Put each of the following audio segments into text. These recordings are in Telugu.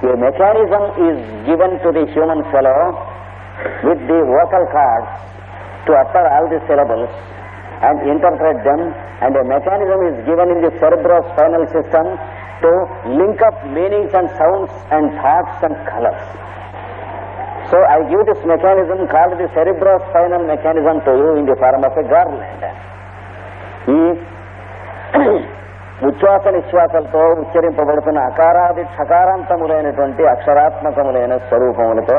A mechanism is given to the human fellow with the vocal cords to utter all the syllables and interpret them, and a mechanism is given in the cerebrospinal system to link up meanings and sounds and thoughts and colors. So I give this mechanism called the cerebrospinal mechanism to you in the form of a garland. ఈ ఉచ్ఛ్వాస నిశ్వాసాలతో ఉచ్చరింపబడుతున్న అకారాది క్షకారాంతములైనటువంటి అక్షరాత్మకములైన స్వరూపములతో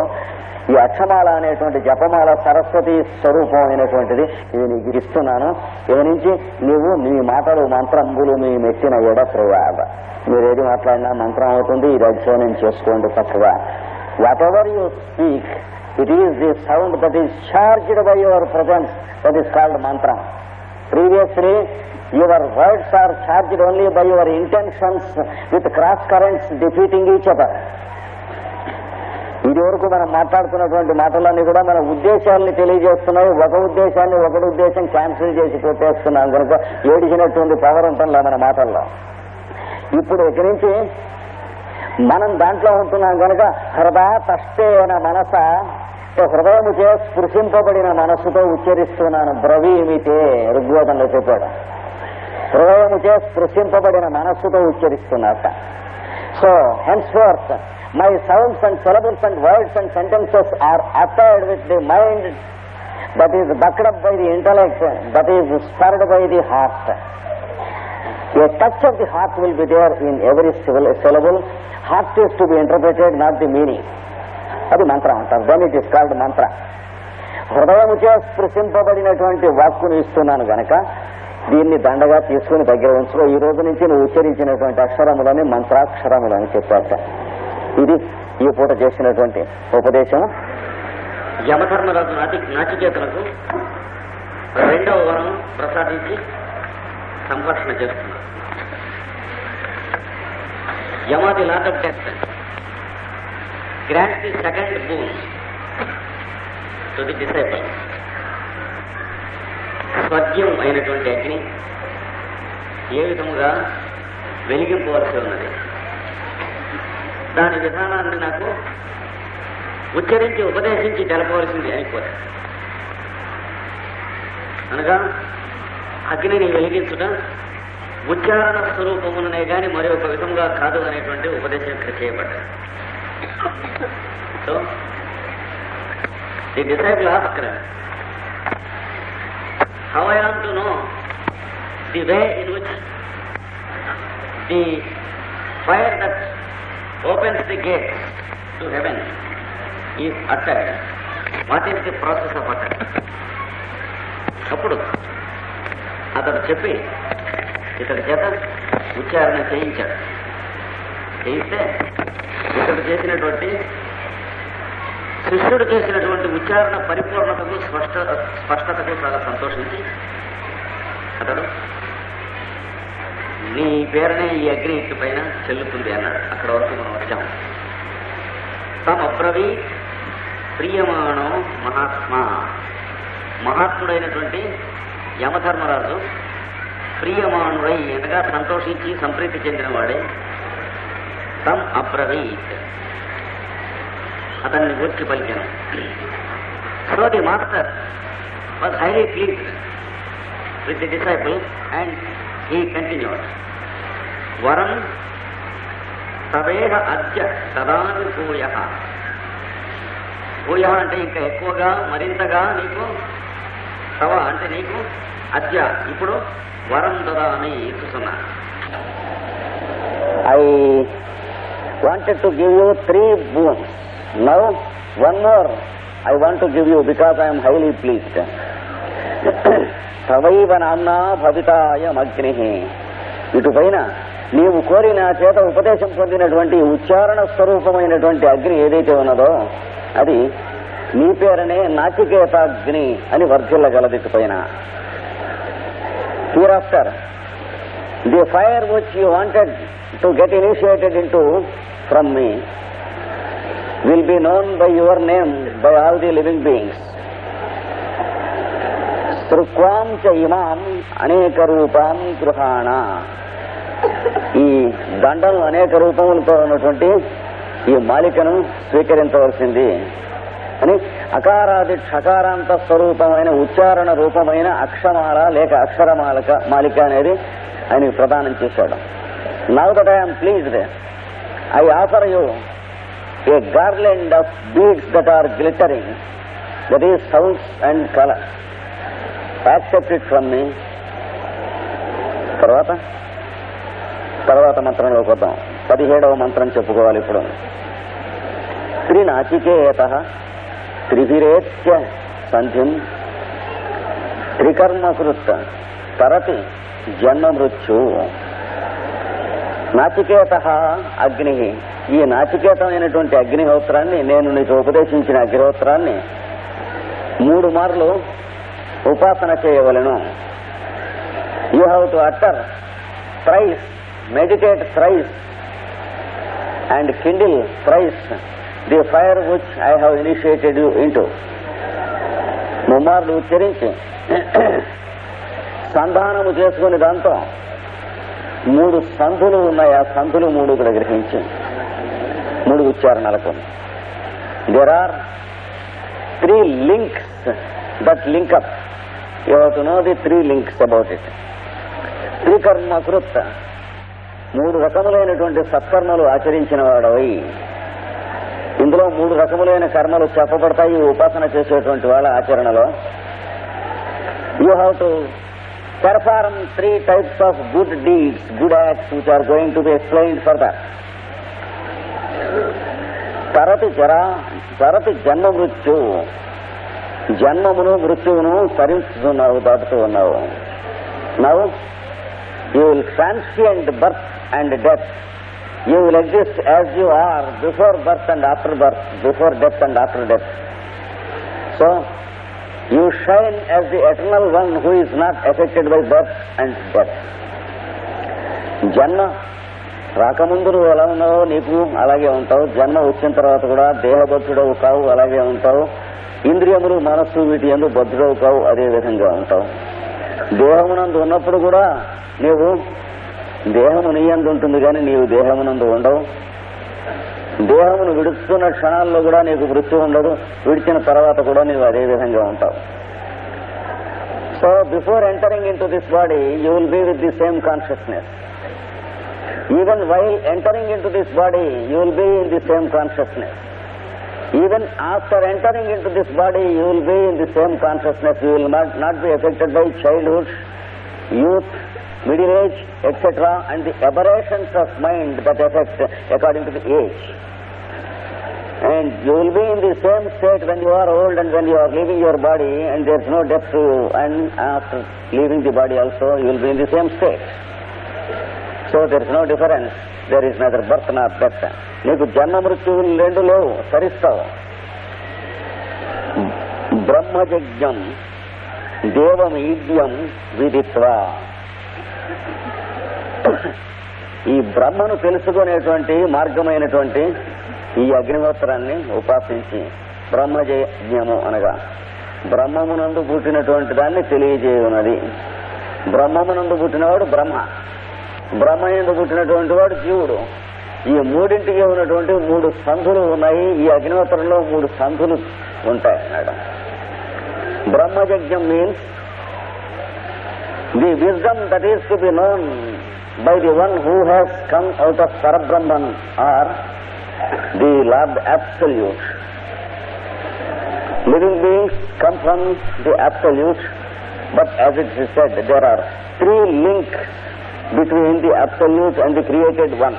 ఈ అక్షమాల అనేటువంటి జపమాల సరస్వతి స్వరూపం అయినటువంటిది ఇది నీకు ఇస్తున్నాను. ఇది నుంచి నీవు నీ మాటలు మంత్రంబులు మీ మెచ్చిన ఎడ ప్రయాగ. మీరేది మాట్లాడినా మంత్రం అవుతుంది. ఇది అధ్యయనం చేసుకోండి చక్కగా. What ever you speak, it is the sound that is charged by your presence, that is called మంత్రం. Previously, your words are charged only by your intentions with cross currents defeating each other. ఇది వరకు మనం మాట్లాడుతున్నటువంటి మాటలన్నీ కూడా మన ఉద్దేశాలని తెలియజేస్తున్నాయి. ఒక ఉద్దేశాన్ని ఒకటి ఉద్దేశం క్యాన్సిల్ చేసి పెట్టేస్తున్నాం కనుక ఏడిచినటువంటి పవర్ ఉంటుందా మన మాటల్లో. ఇప్పుడు ఇక్కడి నుంచి మనం దాంట్లో ఉంటున్నాం కనుక హృదయ తష్టేన మనస, హృదయముచే స్పృశింపబడిన మనస్సుతో ఉచ్చరిస్తున్నాను. బ్రవీమితే ఋగ్వేదంలో చెప్పాడు. హృదయముచే స్పృశింపబడిన మనస్సుతో ఉచ్చరిస్తున్నట్ట. So henceforth my sounds and syllables and words and sentences are uttered with the mind that is backed up by the intellect, that is spurred by the heart. A touch of the heart will be there in every syllable. Heart is to be interpreted, not the meaning. అది మంత్రం అంటారు. దెన్ ఇట్ ఈస్ కాల్డ్ మంత్ర. హృదయముచే స్పృశింపబడినటువంటి వాక్కును ఇస్తున్నాను గనక దీన్ని దండగా తీసుకుని దగ్గర ఉంచుకో. ఈ రోజు నుంచి నువ్వు ఉచ్చరించినటువంటి అక్షరములని మంత్రాక్షరములని చెప్పాట. ఇది ఈ పూట చేసినటువంటి ఉపదేశం. యమధర్మరాజు నాచికేతలకు 2వ వరం ప్రసాదించి సంభాషణ చేస్తున్నారు. యమాది lord of death grant the second boon to the disciple. స్వర్గ్యం అయినటువంటి అగ్ని ఏ విధముగా వెలిగింపవలసి ఉన్నది, దాని విధానాన్ని నాకు ఉచ్చరించి ఉపదేశించి తెలపవలసింది అని కోరాడు. అనగా అగ్నిని వెలిగించుట ఉచ్చారణ స్వరూపముననే గాని మరి ఒక విధంగా కాదు అనేటువంటి ఉపదేశం ఇక్కడ చేయబడ్డాడు. So, the disciple asked, how I am to know the way in which the fire that opens the gate to heaven is uttered? What is the process of utterance? అప్పుడు అతడు చెప్పి ఇతడి చేత ఉచ్చారణ చేయించాడు. చేయిస్తే ఇతడు చేసినటువంటి శిష్యుడు చేసినటువంటి ఉచ్చారణ పరిపూర్ణతకు స్పష్టతకు చాలా సంతోషించి అతడు నీ పేరునే ఈ అగ్ని ఇంటి పైన చెల్లుతుంది అన్నాడు. అక్కడ వరకు మనం వచ్చాము. తమబ్రవీ ప్రియమాణో మహాత్మా, మహాత్ముడైనటువంటి యమధర్మరాజు ప్రియమాణుడై అనగా సంతోషించి సంప్రీతి చెందినవాడే తమ్ అబ్రవీత్ అతన్ని గూర్చి పలికాను. So the master was highly pleased with the disciple and he continued. వరం తవేహ అద్య తదానుభూయ. భూయ అంటే ఇంకా ఎక్కువగా మరింతగా నీకు, తవ అంటే నీకు, అద్య ఇప్పుడు వరం దదామి ఇస్తున్నా. I wanted to give you 3 boons. Now, one more I want to give you because I am highly pleased. తవైవ నామ్నా భవితాయమగ్ని. ఇటుపైన నీవు కోరిన చేత ఉపదేశం పొందినటువంటి ఉచ్చారణ స్వరూపమైనటువంటి అగ్ని ఏదైతే ఉన్నదో అది నీ పేరునే నాచికేతాగ్ని అని వర్ధిల్లగలది. ఇటుపైన hereafter the fire which you wanted to get initiated into from me will be known by your name by all the living beings. Srukvam cha imam aneka rupam gruhana. ఈ దండలు అనేక రూపములతో ఉన్నటువంటి ఈ మాలికను స్వీకరించవలసింది అని అకారాది క్షకారాంత స్వరూపమైన ఉచ్చారణ రూపమైన అక్షమాల లేక మాలిక అనేది ఆయనకి ప్రదానం చేశాడు. Now that I'm pleased I offer you a garland of beads that are glittering, that is sounds and colour. Accept it from me. తర్వాత మంత్రంలోకి వద్దాం. 17వ మంత్రం చెప్పుకోవాలి ఇప్పుడు. త్రినాచికేత త్రిభిరేత్య సంధిం త్రికర్మకృత్ తరతి జన్మ మృత్యు. నాచికేత అగ్ని. ఈ నాచికేతమైనటువంటి అగ్నిహోత్రాన్ని, నేను నీకు ఉపదేశించిన అగ్నిహోత్రాన్ని 3 మార్లు ఉపాసన చేయవలెను. You have to utter thrice, meditate thrice and kindle thrice the fire which I have initiated you into. ముమ్మార్లు ఉచ్చరించి సంధానము చేసుకుని దాంతో 3 సంధులు ఉన్నాయి. ఆ సంధులు 3 ఇక్కడ గ్రహించి 3 ఉచ్చారణలకు. There are 3 links that link up. You have to know the 3 links about it. త్రికర్మకృత్, 3 రకములైనటువంటి సత్కర్మలు ఆచరించిన వాడవై. ఇందులో 3 రకములైన కర్మలు చెప్పబడతాయి ఉపాసన చేసేటువంటి వాళ్ళ ఆచరణలో. You have to perform 3 types of good deeds, good acts which are going to be explained further. తరతి జన్మ మృత్యు. జన్మమును మృత్యువును తరించుతున్నావు, దాటుతూ ఉన్నావు. నవ్వు you will transcend birth and death. You will exist as you are before birth and after birth, before death and after death. So, you shine as the eternal one who is not affected by birth and death. జన్మ రాకముందు నువ్వు ఎలా ఉన్నావో నీకు అలాగే ఉంటావు. జన్మ వచ్చిన తర్వాత కూడా దేహబద్ధుడవు కావు, అలాగే ఉంటావు. ఇంద్రియములు, మనస్సు వీటి యందు బద్ధుడవు కావు, అదే విధంగా ఉంటావు. దేహమునందు ఉన్నప్పుడు కూడా నీవు దేహము నీ యందు ఉంటుంది, కానీ నీవు దేహమునందు ఉండవు. దేహమును విడుస్తున్న క్షణాల్లో కూడా నీకు మృత్యు ఉండదు. విడిచిన తర్వాత కూడా నీవు అదే విధంగా ఉంటావు. So before entering into this body you will be with the same consciousness. Even while entering into this body you will be in the same consciousness. Even after entering into this body, you will be in the same consciousness. You will not be affected by childhood, youth, middle age, etc. and the aberrations of mind that affect according to the age. And you will be in the same state when you are old and when you are leaving your body, and there is no death to you. And after leaving the body also, you will be in the same state. So there is no difference. There is neither birth nor death. నీకు జన్మ మృత్యువులు 2 లేవు, సరిస్తావు. బ్రహ్మయజ్ఞం దేవమీడ్యం విదిత్వా. ఈ బ్రహ్మను తెలుసుకునేటువంటి మార్గమైనటువంటి ఈ అగ్నిహోత్రాన్ని ఉపాసించి, బ్రహ్మయజ్ఞము అనగా బ్రహ్మమునందు పుట్టినటువంటి దాన్ని తెలియజేయున్నది. బ్రహ్మమునందు పుట్టినవాడు బ్రహ్మ, బ్రహ్మయందు పుట్టినటువంటి వాడు జీవుడు. ఈ 3ంటికి ఉన్నటువంటి 3 సంధులు ఉన్నాయి. ఈ అగ్నిహోత్రంలో 3 సంధులు ఉంటాయి అన్నాడు. Brahmayajnam means the wisdom that is to be known by the one who has come out of Parabrahman or the lord absolute. Living beings come from the absolute, but as it is said there are 3 links between the absolute and the created one.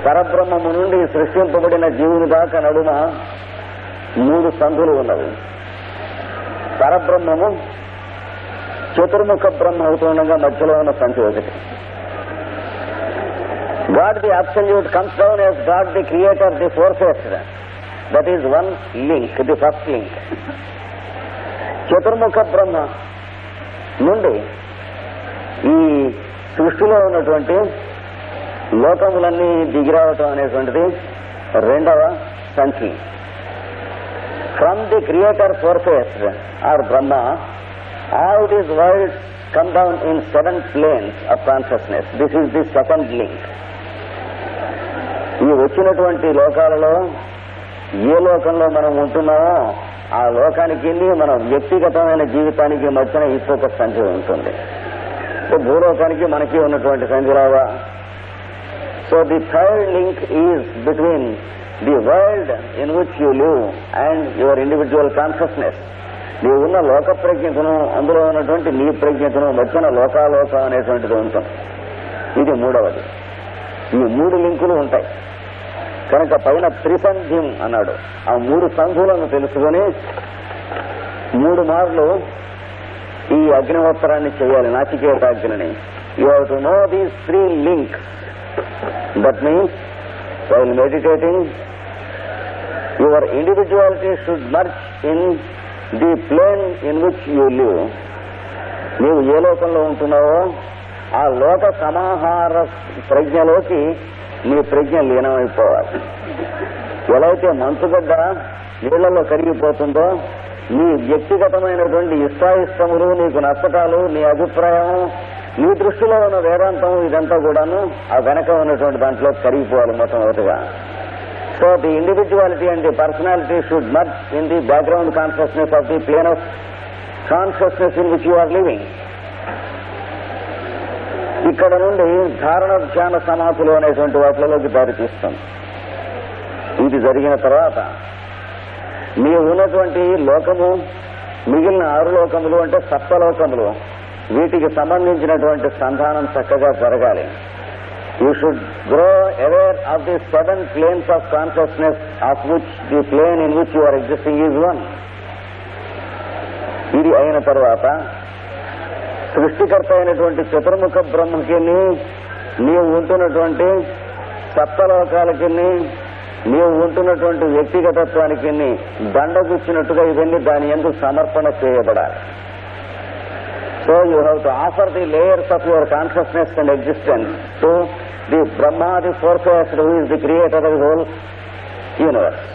పరబ్రహ్మము నుండి సృష్టింపబడిన జీవుని దాకా నడుమ 3 సంధులు ఉన్నవి. పరబ్రహ్మము చతుర్ముఖ బ్రహ్మ అవుతుండగా మధ్యలో ఉన్న సంధి ఒకటి. God the absolute comes down as God the creator, the forces. That is 1 link, the first link. చతుర్ముఖ బ్రహ్మ నుండి ఈ సృష్టిలో ఉన్నటువంటి లోకములన్నీ దిగిరావటం అనేటువంటిది 2వ సంఖ్య. From the creator forces or Brahma, all these worlds come down in 7 planes of consciousness. This is the 2nd link. ఈ వచ్చినటువంటి లోకాలలో ఏ లోకంలో మనం ఉంటున్నామో ఆ లోకానికి మన వ్యక్తిగతమైన జీవితానికి మధ్యన ఇంకొక సంధి ఉంటుంది. భూలోకానికి మనకి ఉన్నటువంటి సంధిలాగా. So the third link is between the world in which you live and your individual consciousness. నీవు ఉన్న లోక ప్రజ్ఞతను, అందులో ఉన్నటువంటి నీ ప్రజ్ఞతను మధ్యన లోకాలోకం అనేటువంటిది ఉంటుంది. ఇది మూడవది. ఈ 3 లింకులు ఉంటాయి కనుక పైన త్రిసంధ్యం అన్నాడు. ఆ 3 సంధులను తెలుసుకొని 3 మార్లు ఈ అగ్నిహోత్రాన్ని చేయాలి, నాచికేతాగ్నిని. You have to know these 3 links. That means while meditating your individuality should merge in the plane in which you live. నీవు ఏ లోకంలో ఉంటున్నావో ఆ లోక సమాహార ప్రజ్ఞలోకి నీ ప్రజ్ఞ లీనమైపోవాలి. ఎలా అయితే మంచుగడ్డ నీళ్లలో కరిగిపోతుందో నీ వ్యక్తిగతమైనటువంటి ఇష్టాయిష్టములు, నీకు నచ్చటాలు, నీ అభిప్రాయం, నీ దృష్టిలో ఉన్న వేదాంతం, ఇదంతా కూడాను ఆ వెనక ఉన్నటువంటి దాంట్లో కరిగిపోవాలి మొట్టమొదటిగా. So the individuality and the personality should merge in the background consciousness of the plane of consciousness in which you are living. ఇక్కడ నుండి ధారణ, ధ్యాన, సమాధులు అనేటువంటి వాటిలోకి దారితీస్తుంది. ఇది జరిగిన తర్వాత నీవు ఉన్నటువంటి లోకము, మిగిలిన 6 లోకములు అంటే సప్తలోకములు, వీటికి సంబంధించినటువంటి సంధానం చక్కగా జరగాలి. You should grow aware of the 7 planes of consciousness of which the plane in which you are existing is one. ఇది అయిన తర్వాత సృష్టికర్త అయినటువంటి చతుర్ముఖ బ్రహ్మకి, నీవు ఉంటున్నటువంటి సప్తలోకాలకి, నీవు ఉంటున్నటువంటి వ్యక్తిగతత్వానికి దండగుచ్చినట్టుగా ఇవన్నీ దాని యందు సమర్పణ చేయబడాలి. So you have to offer the layers of your consciousness and existence to the Brahma, the forces who is the creator of the whole universe.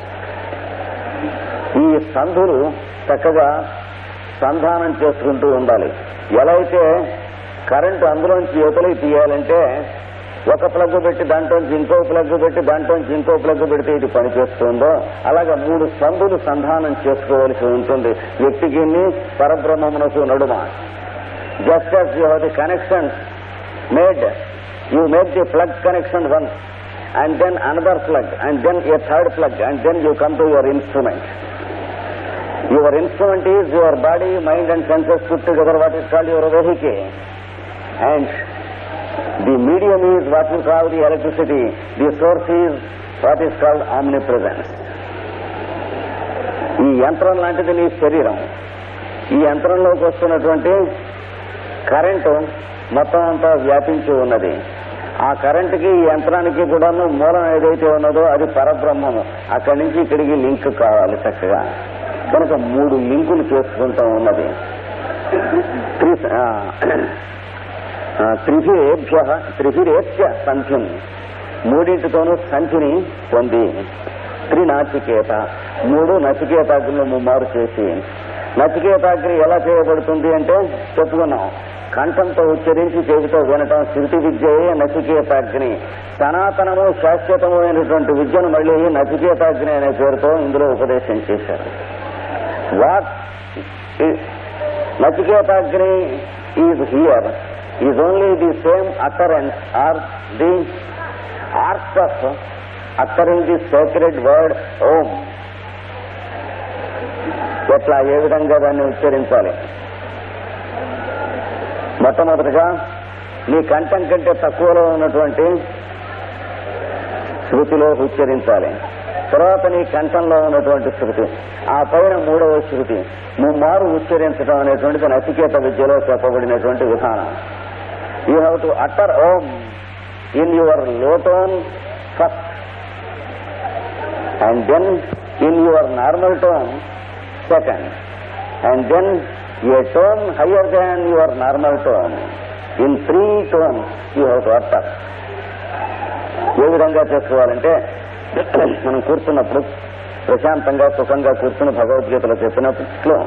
ఈ సంధులు చక్కగా సంధానం చేసుకుంటూ ఉండాలి. ఎలా అయితే కరెంటు అందులోంచి యువతలకి తీయాలంటే ఒక ప్లగ్ పెట్టి దాంట్లోంచి ఇంకో ప్లగ్ పెట్టి దాంట్లోంచి ఇంకో ప్లగ్ పెడితే ఇది పనిచేస్తుందో అలాగా 3 సంధులు సంధానం చేసుకోవలసి ఉంటుంది వ్యక్తికి, పరబ్రహ్మమునకు నడుమ. Just as you have the connections made, you make the plug connection once and then another plug and then a third plug and then you come to your instrument. Your instrument is your body, mind and senses put together, what is called your vehicle, and the medium is what you call the electricity, the source is what is called omnipresence. ఈ యంత్రం లాంటిది నీ శరీరం. ఈ యంత్రంలోకి వస్తున్నటువంటి కరెంటు మొత్తం అంతా వ్యాపించి ఉన్నది. ఆ కరెంటుకి, ఈ యంత్రానికి కూడాను మూలం ఏదైతే ఉన్నదో అది పరబ్రహ్మము. అక్కడి నుంచి ఇక్కడికి లింక్ కావాలి చక్కగా. కనుక 3 లింకులు చేసుకుంటూ ఉన్నది. త్రిభిరేత్య సంఖ్యం, 3 సంఖ్యని పొంది, త్రినాచికేత, 3 నచికేతాగ్నులు ముమ్మారు చేసి. నచికేతాగ్ని ఎలా చేయబడుతుంది అంటే చెప్పుకున్నాం, కంఠంతో ఉచ్చరించి చెవితో వినటం శృతి విద్యయే నచికేతాగ్ని. సనాతనము శాశ్వతము అయినటువంటి విద్యను మళ్ళీ నచికేతాగ్ని అనే పేరుతో ఇందులో ఉపదేశం చేశారు. What Nachiketagni is here is only the same utterance or the art of uttering the sacred word Om. ఎట్లా, ఏ విధంగా దాన్ని ఉచ్చరించాలి? మొట్టమొదటిగా నీ కంఠం కంటే తక్కువలో ఉన్నటువంటి శృతిలో ఉచ్చరించాలి. తర్వాత నీ కంఠంలో ఉన్నటువంటి శృతి, ఆ పైన 3వ శృతి, ముమ్మారు ఉచ్చరించడం అనేటువంటిది నచికేత విద్యలో చెప్పబడినటువంటి విధానం. You have to utter Om in your low tone first and then in your normal tone second and then a tone higher than your normal tone. In 3 tones you have to utter. ఏ విధంగా చేసుకోవాలంటే మనం కూర్చున్నప్పుడు ప్రశాంతంగా సుఖంగా కూర్చుని భగవద్గీతలో చెప్పినట్లు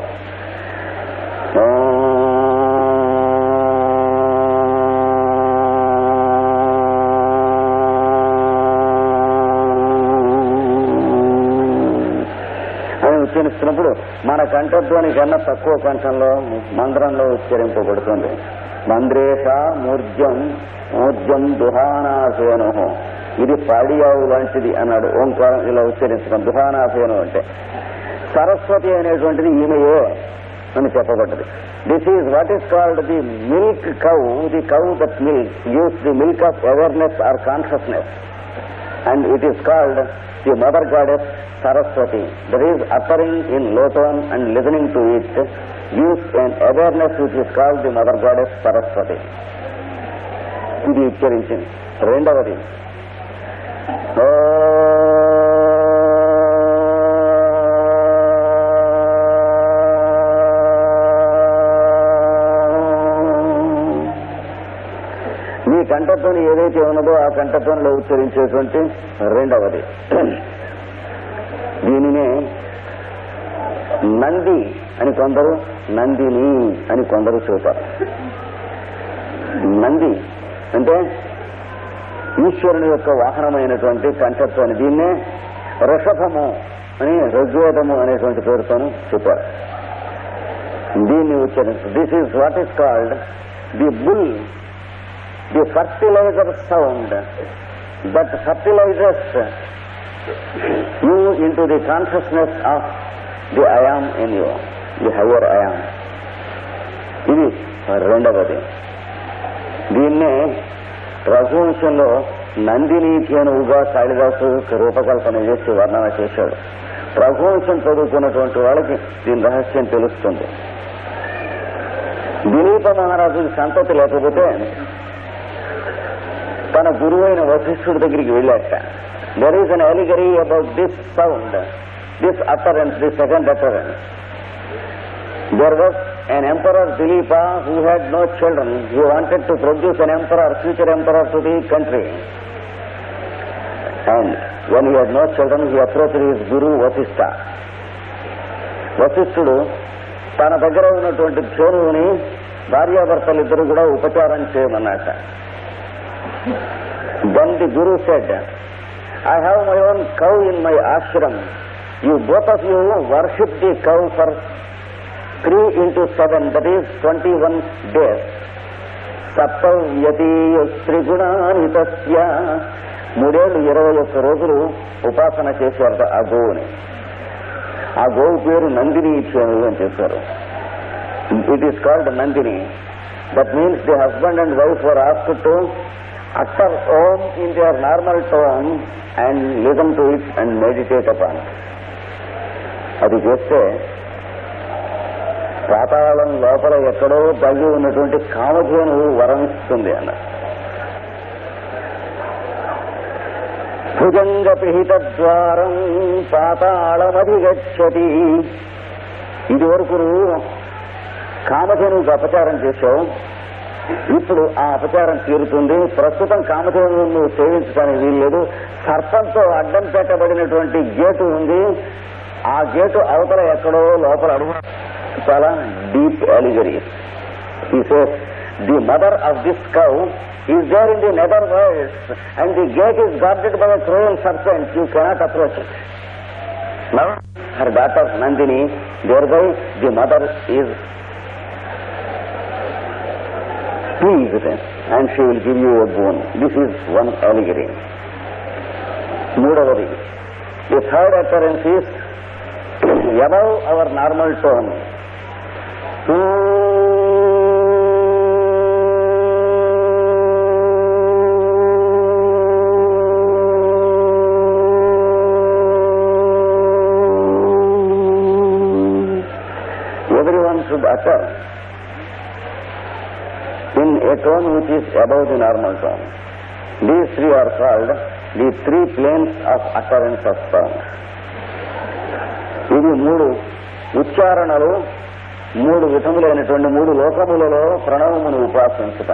ఉచ్చరించినప్పుడు మన కంఠధ్వని కన్నా తక్కువ కంఠంలో మంత్రంలో ఉచ్చరింపబడుతుంది. మంద్రేష మూర్జం మూర్జం దుహానాసేను, ఇది పాడియావు లాంటిది అన్నాడు. ఓంకారం ఇలా ఉచ్చరించడం. దుహానాసేను అంటే సరస్వతి అనేటువంటిది ఈమెయే అని చెప్పబడ్డది. This is what is called the milk cow. The cow that milk gives the milk of awareness or consciousness, and it is called the mother goddess Saraswati. That is uttering in low tone and listening to it gives an awareness which is called the mother goddess Saraswati. ఇది ఉచ్చరించింది. రెండవది మీ కంఠధ్వని ఏదైతే ఉన్నదో ఆ కంఠధ్వనిలో ఉచ్చరించేటువంటి రెండవది. దీనినే నంది అని కొందరు, నందిని అని కొందరు చూపారు. నంది అంటే ఈశ్వరుని యొక్క వాహనమైనటువంటి కంఠత్వాన్ని. దీన్నే వృషభము అని ఋగ్వేదము అనేటువంటి పేరుతోను చెప్పారు. దీన్ని ఉచ్చరించు. This is what is called the bull, the fertiliser sound that fertilisers you into the consciousness of the I am in you, the higher I am. ఇది రెండవది. దీన్నే రఘువంశంలో నందిని కేనువుగా కాళిదాసు రూపకల్పన చేసి వర్ణన చేశాడు. రఘువంశం చదువుకున్నటువంటి వాళ్ళకి దీని రహస్యం తెలుస్తుంది. దిలీప మహారాజుకి సంతతి లేకపోతే తన గురువైన వశిష్ఠుడి దగ్గరికి వెళ్ళాక there is an allegory about this sound, this utterance, this second utterance. There was an emperor Dilipa who had no children. He wanted to produce an emperor, future emperor to the country. And when he had no children, he approached his guru Vasishtha. వశిష్ఠుడు తన దగ్గర ఉన్నటువంటి క్షేణువుని భార్యాభర్తలిద్దరూ కూడా ఉపచారం చేయమన్నట. Then the guru said, I have my own cow in my ashram. You both of you worship the cow for 3 into 7, that is 21 days. Saptavyati త్రిగుణానితస్య. 3 ఏళ్ళు 21 రోజులు ఉపాసన చేశారట ఆ గోవుని. ఆ గోవు పేరు నందిని ఇచ్చారు అని చెప్పారు. It is called Nandini. That means the husband and wife were asked to utter Om in their normal tone and listen to it and meditate upon it. అది చేస్తే పాతాళం లోపల ఎక్కడో తగ్గి ఉన్నటువంటి కామధేనువు వరమిస్తుంది అన్న. భుజంగ పిహిత ద్వారం పాతాళమధిగచ్చతి. ఇది వరకు కామధేనువుకి అపచారం చేశావు, ఇప్పుడు ఆ అపచారం తీరుతుంది. ప్రస్తుతం కామధేనువును నువ్వు సేవించడానికి వీల్లేదు. సర్పంతో అడ్డం పెట్టబడినటువంటి గేటు ఉంది, ఆ గేటు అవతల ఎక్కడో లోపల అడుగు. చాలా deep అలిగరీ. He says, the mother of this cow is there in the nether world and the gate is guarded by a cruel serpent. You cannot approach it. Now her daughter Nandini, thereby the mother is pleased and she will give you a boon. This is one allegory. మూడవది, the third occurrence is above our normal tone. Everyone should utter in a tone which is above the normal tone. These 3 are called the 3 planes of utterance of sound. ఇది 3 ఉచ్చారణలు, 3 విధములైనటువంటి 3 లోకములలో ప్రణవమును ఉపాసించుట.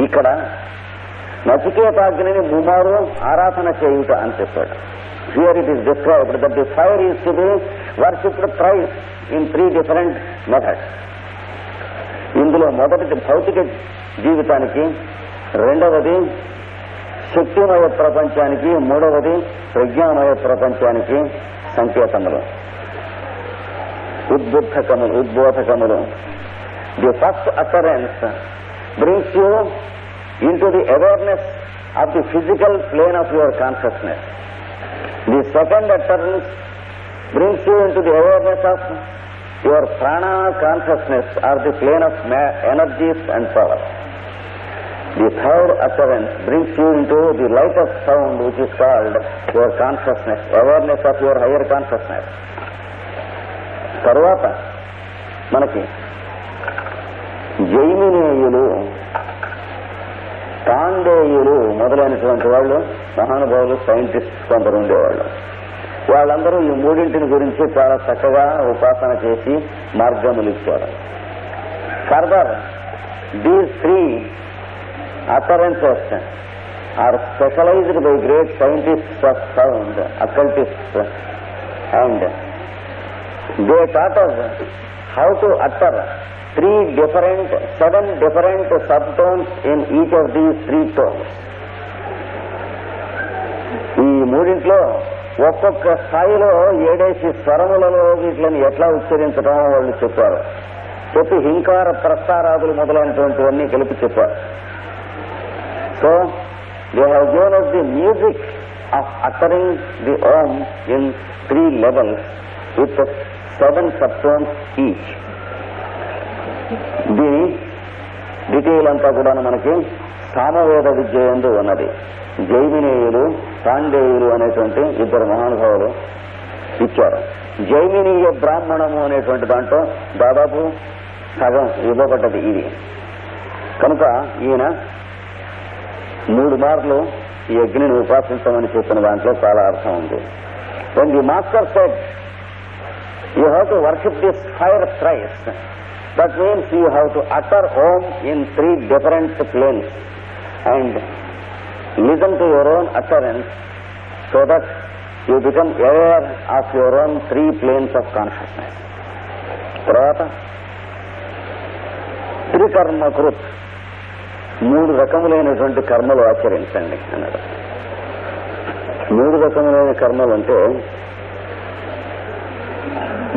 ఇక్కడ నచికేతాగ్నిని 3 ఆరాధన చేయుట అని చెప్పాడు. Here it is described that the fire is to be worshipped thrice in 3 different methods. ఇందులో మొదటిది భౌతిక జీవితానికి, రెండవది శక్తిమయ ప్రపంచానికి, మూడవది ప్రజ్ఞామయ ప్రపంచానికి సంకేతములు. ఉద్బోధకములు. The first occurrence brings you into the awareness of the physical plane of your consciousness. The second utterance brings you into the awareness of your prana consciousness or the plane of energies and power. The third utterance brings you into the lightest sound, which is called your consciousness, awareness of your higher consciousness. తరువాత మనకి జైమినేయులు, పాండేయులు మొదలైనటువంటి వాళ్ళు మహానుభావులు, సైంటిస్ట్స్ కొందరు ఉండేవాళ్ళు. వాళ్ళందరూ ఈ మూడింటిని గురించి చాలా చక్కగా ఉపాసన చేసి మార్గములు ఇచ్చారు. Further these three utterances are specialized by great scientists of sound, occultists, and they taught us how to utter seven different subtones in each of these three tones. ఈ మూడింట్లో ఒక్కొక్క స్థాయిలో 7 స్వరములలో వీటిని ఎట్లా ఉచ్చరించడం వాళ్ళు చెప్పారు. చెప్పి హింకార ప్రస్తారాదులు మొదలైనటువంటివన్నీ కలిపి చెప్పారు. So they have given us the music of uttering the Om in 3 levels with 7 subtones each. దీని డీటెయిల్ అంతా కూడా మనకి సామవేద విద్య యందు ఉన్నది. జైమినేయులు, పాండేయులు అనేటువంటి 2 మహానుభావులు ఇచ్చారు. జైమినీయ బ్రాహ్మణము అనేటువంటి దాంట్లో దాదాపు సగం ఇవ్వబడ్డది ఇది. కనుక ఈయన 3 మార్లు ఈ అగ్నిని ఉపాసించమని చెప్పిన దాంట్లో చాలా అర్థం ఉంది. When the master said, you have to worship this fire thrice, that means you have to utter Om in 3 different planes and listen to your own utterance so that you become aware of your own 3 planes of consciousness. తర్వాత త్రికర్మకృత్, 3 రకములైనటువంటి కర్మలు ఆచరించండి అన్నాడు. 3 రకములైన కర్మలు అంటే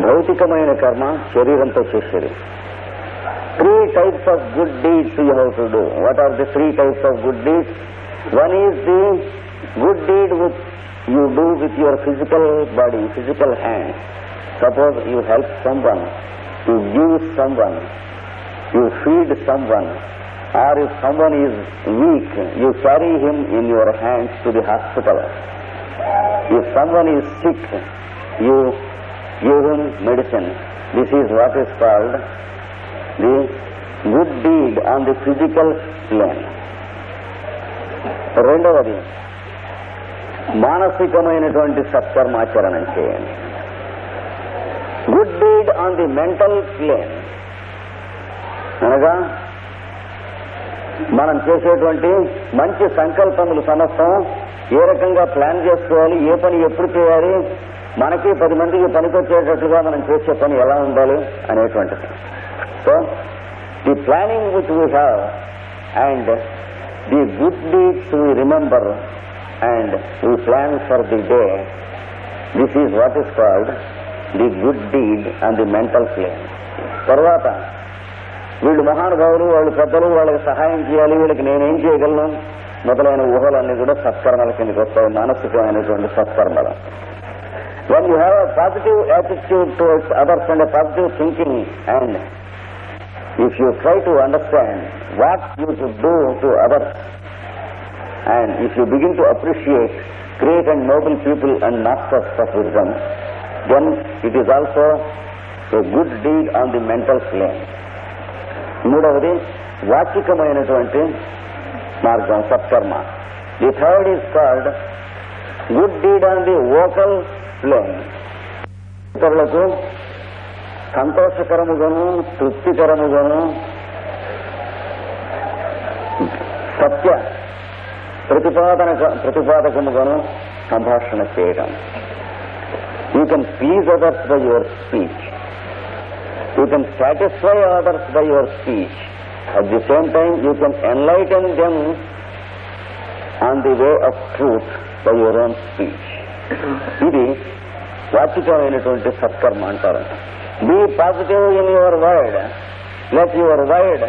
భౌతికమైన కర్మ, శరీరంతో చేసేది. 3 types of good deeds you have to do. What are the 3 types of good deeds? One is the good deed which you do with your physical body, physical hand. Suppose you help someone, you give someone, you feed someone, or if someone is weak, you carry him in your hands to the hospital. If someone is sick, you give him medicine. This is what is called the good deed on the physical plane. రెండవది మానసికమైనటువంటి సత్కర్మాచరణం చేయండి. Good deed on the mental plane అనగా మనం చేసేటువంటి మంచి సంకల్పములు సమస్తం ఏ రకంగా ప్లాన్ చేసుకోవాలి, ఏ పని ఎప్పుడు చేయాలి, మనకి 10 మందికి పనికొచ్చేటట్లుగా మనం చేసే పని ఎలా ఉండాలి అనేటువంటిది. So the planning which we have and the good deeds we remember and we plan for the day, this is what is called the good deed and the mental plane. తర్వాత వీళ్ళు మహానుభావులు, వాళ్ళు పెద్దలు, వాళ్ళకి సహాయం చేయాలి, వీళ్ళకి నేనేం చేయగలను మొదలైన ఊహలన్నీ కూడా సత్కర్మల కిందకి వస్తాయి, మానసికమైనటువంటి సత్కర్మలు. When you have a positive attitude towards others and a positive thinking, and if you try to understand what you should do to others, and if you begin to appreciate great and noble people and masters of wisdom, then it is also a good deed on the mental plane. మూడవది వాచికమైనటువంటి మార్గం, సత్కర్మ. The third is called good deed on the vocal plane. ఇతరులకు సంతోషకరముగాను, తృప్తికరముగాను, సత్య ప్రతిపాదకముగాను సంభాషణ చేయడం. You can please others by your speech. You can satisfy others by your speech. At the same time, you can enlighten them on the way of truth by your own speech. ఇది వాచికమైనటువంటి సత్కర్మ అంటారు. Be positive in your word. Let your word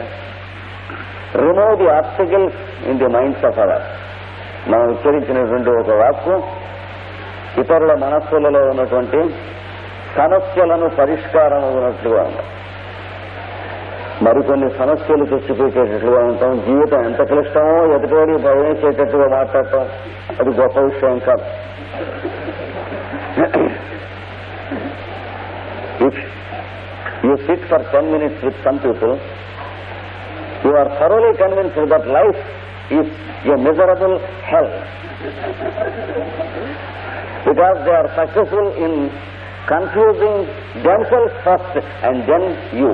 remove the obstacles in the minds of others. మనం ఉచ్చరించినటువంటి ఒక వాక్కు ఇతరుల మనస్సులలో ఉన్నటువంటి సమస్యలను పరిష్కారం ఉన్నట్లుగా ఉంది. మరికొన్ని సమస్యలు తెచ్చిపెట్టేటట్లుగా ఉంటాం. జీవితం ఎంత క్లిష్టమో ఎదుటివాడికి భయమేసేటట్టుగా మాట్లాడటం అది గొప్ప విషయం కాదు. If you sit for 10 minutes with some people, you are thoroughly convinced that life is a miserable hell because they are successful in confusing themselves first and then you.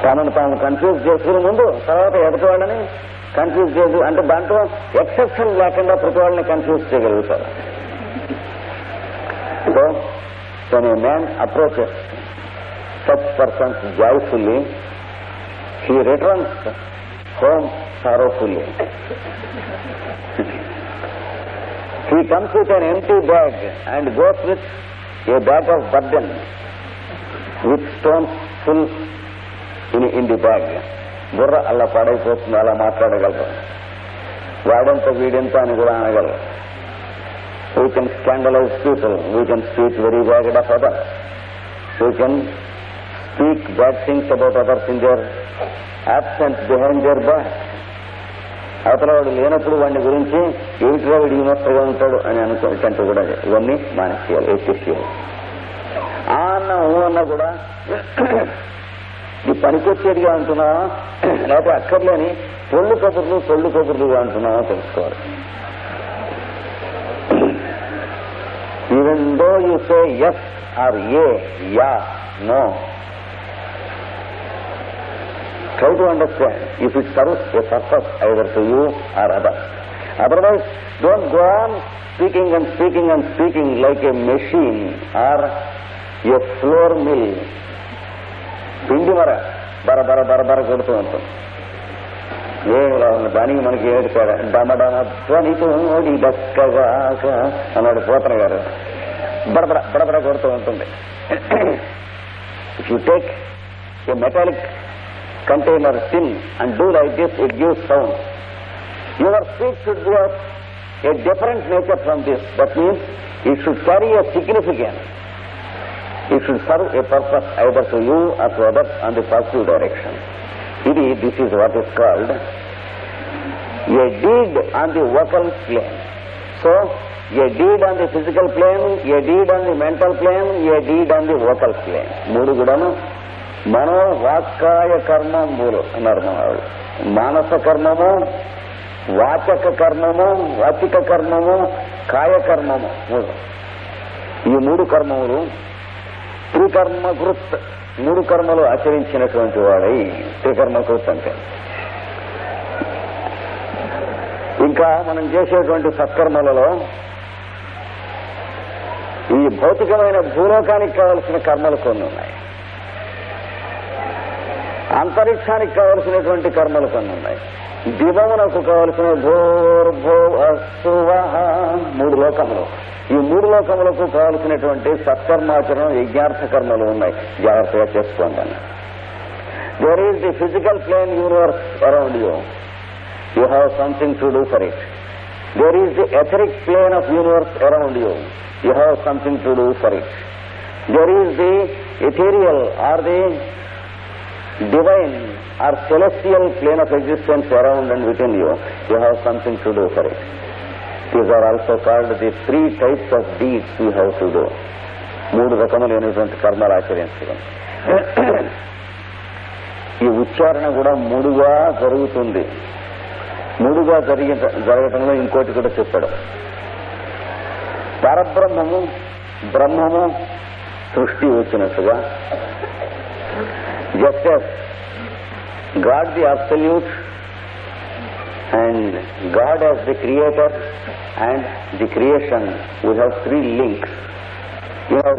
తమను తాము కన్ఫ్యూజ్ చేసుకునే ముందు తర్వాత ఎదుటి వాళ్ళని కన్ఫ్యూజ్ చేసి అంటే దాంట్లో ఎక్సెప్షన్ లేకుండా ప్రతి వాళ్ళని కన్ఫ్యూజ్ చేయగలుగుతారు. So, when a man approaches such persons joyfully, he returns home sorrowfully. He comes with an empty bag and goes with a bag of burden with stones full in the bag. బుర్ర అలా పాడైపోతుంది. అలా మాట్లాడగలరు. వాడంత వీడంత అని కూడా అనగలరు. We can scandalize people. We can speak very bad of others. We can speak bad things about others in their absence, behind their back. అవతల వాడు లేనప్పుడు వాడిని గురించి ఏమిటిగా వీడు విమర్శగా ఉంటాడు అని అనుకుంటే కూడా ఇవన్నీ మానేసేయాలి, ఎక్కేసేయాలి. ఆ అన్న కూడా ఈ పనికొచ్చేదిగా అంటున్నావా లేకపోతే అక్కర్లేని పొళ్ళు కబుర్లుగా అంటున్నావా తెలుసుకోవాలి. Even though you say yes or yeah, no, try to understand if it serves a purpose either to you or others. Otherwise, don't go on speaking and speaking and speaking like a machine or a floor mill. పిండి బర కొడుతూ ఉంటుంది. దానికి మనకి ఏడుతాడు డమడమ ధ్వనితో దక్కగా అన్నాడు పోతన గారు. బడబడ కొడుతూ ఉంటుంది. If you take a metallic container tin and do like this, it gives sound. Your speech should be of a different nature from this. That means it should carry a significance. It should serve a purpose either to you or to others on the positive direction. This is what is called a deed on the vocal plane. So, a deed on the physical plane, a deed on the mental plane, a deed on the vocal plane. మూడు కూడాను మనో వాక్కాయ కర్మములు అన్నారు మనవాళ్ళు. మానస కర్మము, వాచక కర్మము, వాచిక కర్మము, కాయ కర్మము. ఈ మూడు కర్మములు త్రికర్మకృత్, మూడు కర్మలు ఆచరించినటువంటి వాడై త్రికర్మకృత్ అంటే. ఇంకా మనం చేసేటువంటి సత్కర్మలలో ఈ భౌతికమైన భూలోకానికి కావలసిన కర్మలు కొన్ని ఉన్నాయి, అంతరిక్షానికి కావలసినటువంటి కర్మలు కొన్ని ఉన్నాయి, దివమునకు కావలసిన భూర్భో అస్సువః మూడు లోకములు. ఈ మూడు లోకములకు కావలసినటువంటి సత్కర్మాచరణ యజ్ఞార్థ కర్మలు ఉన్నాయి. జాగ్రత్తగా చేసుకోండి. There is the physical plane universe around you. You have something to do for it. There is the etheric plane of universe around you. You have something to do for it. There is the ethereal or the divine or celestial plane of existence around and within you. You have something to do for it. These are also called the three types of deeds you have to do. మూడు రకములైనటువంటి కర్మలు ఆచరించడం. ఈ ఉచ్చారణ కూడా మూడుగా జరుగుతుంది. మూడుగా జరగటంలో ఇంకోటి కూడా చెప్పాడు. పరబ్రహ్మము, బ్రహ్మము సృష్టి వచ్చినట్టుగా, just as God the Absolute and God as the Creator and the creation, we have three links. You have